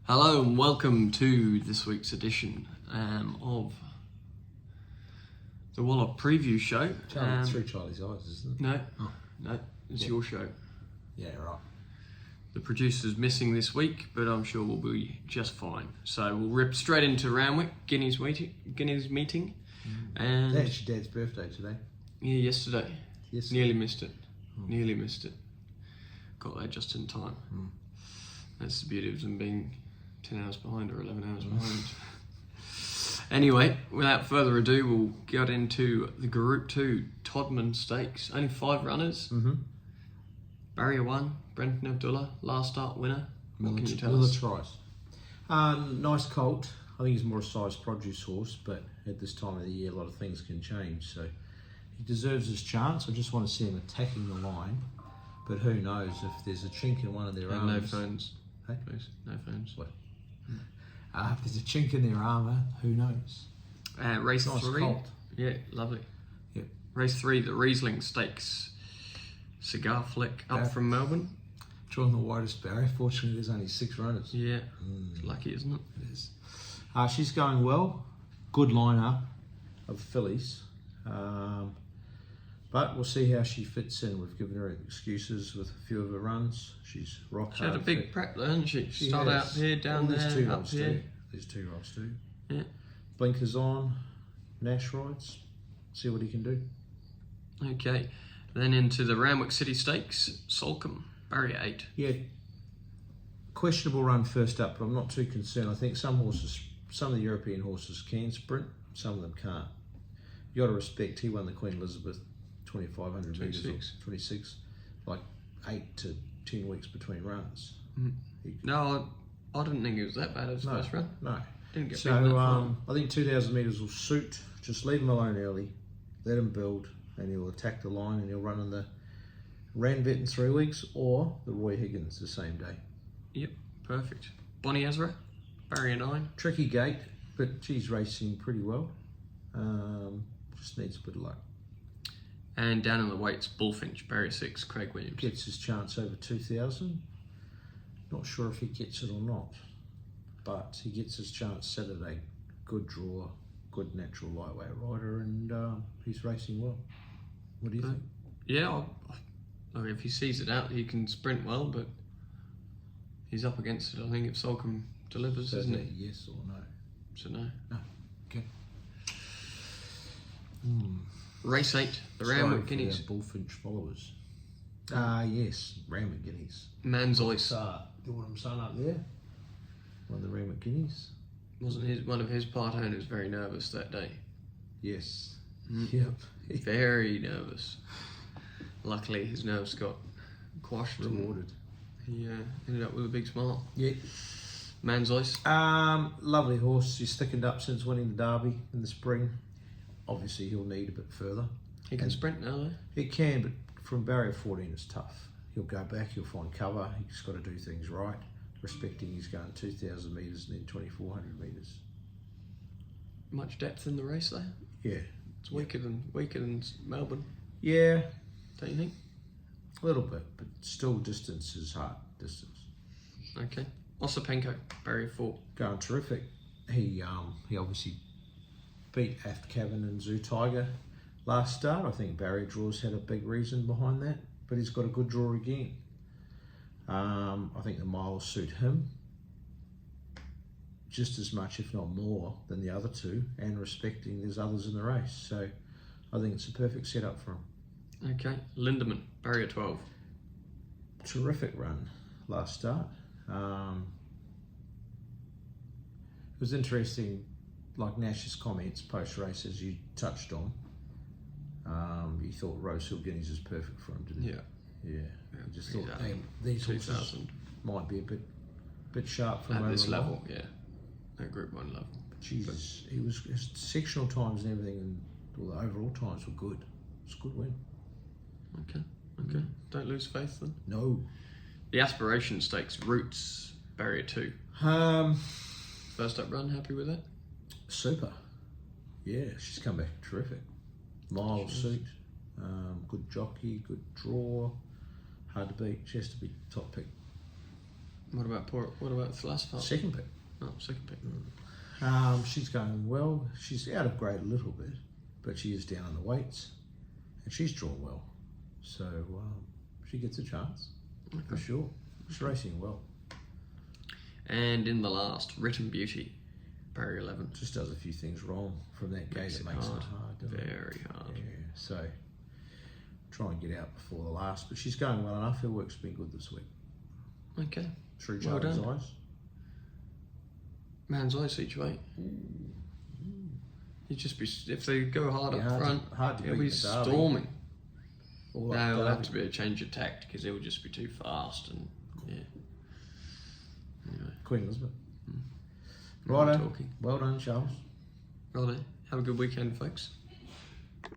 Hello and welcome to this week's edition of the Wallop Preview Show. It's through Charlie's eyes, isn't it? No, it's your show. Yeah, right. The producer's missing this week, but I'm sure we'll be just fine. So we'll rip straight into Randwick, Guineas meeting. And It's actually Dad's birthday today. yeah, yesterday. Yes. Nearly missed it. Nearly missed it. Got there just in time. That's the beauty of them being 10 hours behind or 11 hours behind. Anyway, without further ado, we'll get into the Group 2 Toddman Stakes. Only 5 runners. Barrier 1, Brenton Abdullah, last start winner. What can you tell us? Tries. Nice colt. I think he's more a size produce horse, but at this time of the year, a lot of things can change. So he deserves his chance. I just want to see him attacking the line. But who knows if there's a chink in one of their arms. No phones. Hey? Please, no phones. What? If there's a chink in their armour, who knows? Race Nice 3. colt. Yeah, lovely. Yep. Race 3, the Riesling Stakes. Cigar Flick up from Melbourne. Drawing the widest barrier. Fortunately, there's only 6 runners. Yeah, it's lucky, isn't it? It is. She's going well. Good lineup of fillies. But we'll see how she fits in. We've given her excuses with a few of her runs. She's rock hard. She had a big fit. prep there, didn't she? She Started has. out here, down Well, there, there's 2 up rods here. too. There's 2 rods too. Yeah. Blinkers on. Nash rides. See what he can do. Okay. Then into the Randwick City Stakes, Salcombe, Barrier 8. Yeah. Questionable run first up, but I'm not too concerned. I think some of the European horses can sprint, some of them can't. You got to respect. He won the Queen Elizabeth 2,500 metres, 26, like 8 to 10 weeks between runs. No, I didn't think it was that bad as first run. No. Didn't get beaten that far. I think 2,000 metres will suit. Just leave him alone early, let him build, and he'll attack the line and he'll run in the Randwick in 3 weeks or the Roy Higgins the same day. Yep, perfect. Bonnie Ezra, Barrier 9. Tricky gate, but she's racing pretty well. Just needs a bit of luck. And down in the weights, Bullfinch, Barrier 6, Craig Williams. Gets his chance over 2,000. Not sure if he gets it or not, but he gets his chance Saturday. Good draw, good natural lightweight rider, and he's racing well. What do you think? Yeah, if he sees it out, he can sprint well, but he's up against it, I think, if Salcombe delivers, So isn't it? yes or no? So no. No. Okay. Race 8, the Sorry Randwick for Guineas. our Bullfinch followers. Yes, Randwick Guineas. Manzois. Do what I'm saying up there. One of the Randwick Guineas. Wasn't one of his part owners very nervous that day? Yes. Yep. Very nervous. Luckily, his nerves got quashed. Rewarded. He ended up with a big smile. Yeah. Manzois. Lovely horse. He's thickened up since winning the Derby in the spring. Obviously, he'll need a bit further. He can sprint now, though. He can, but from barrier 14, it's tough. He'll go back. He'll find cover. He's got to do things right. Respecting he's going 2,000 metres and then 2,400 metres. Much depth in the race, though. Yeah. It's weaker than Melbourne. Yeah. Don't you think? A little bit, but still distance is hard. Distance. Okay. Osipenko, Barrier 4. Going terrific. He obviously beat Aft Cavern and Zoo Tiger last start. I think barrier draws had a big reason behind that, but he's got a good draw again. I think the mile will suit him just as much, if not more, than the other two, and respecting there's others in the race. So I think it's a perfect setup for him. Okay. Lindemann, Barrier 12. Terrific run last start. It was interesting, like Nash's comments post-race, as you touched on. He thought Rosehill Guineas is perfect for him, didn't he? Yeah. Yeah. I just thought Exactly. these horses 2000. might be a bit sharp from At this over level, yeah. At Group 1 level. Jesus, his sectional times and everything, and all the overall times were good. It's a good win. Okay. Don't lose faith then. No. The Aspirations Stakes, Roots, Barrier 2. First up run, happy with that? Super. Yeah, she's come back terrific. Mile suit, good jockey, good draw. Hard to beat. She has to be top pick. What about the last part? Second pick. Oh, second pick. She's going well. She's out of grade a little bit, but she is down in the weights, and she's drawn well. So she gets a chance, for sure. She's racing well. And in the last, Written Beauty, barrier 11. Just does a few things wrong from that gate. It makes it hard. Doesn't it? Very hard. Yeah, so try and get out before the last. But she's going well enough. Her work's been good this week. Okay. Through Well Charlie's done. eyes. Man's Eye each way. You'd just be, if they go hard up front, hard to it'll beat be the Derby. storming. All No, up it'll have Derby. to be a change of tact because it will just be too fast and yeah. Anyway, Queen Elizabeth. we're Righto. talking. Well done, Charles. Righto. Have a good weekend, folks.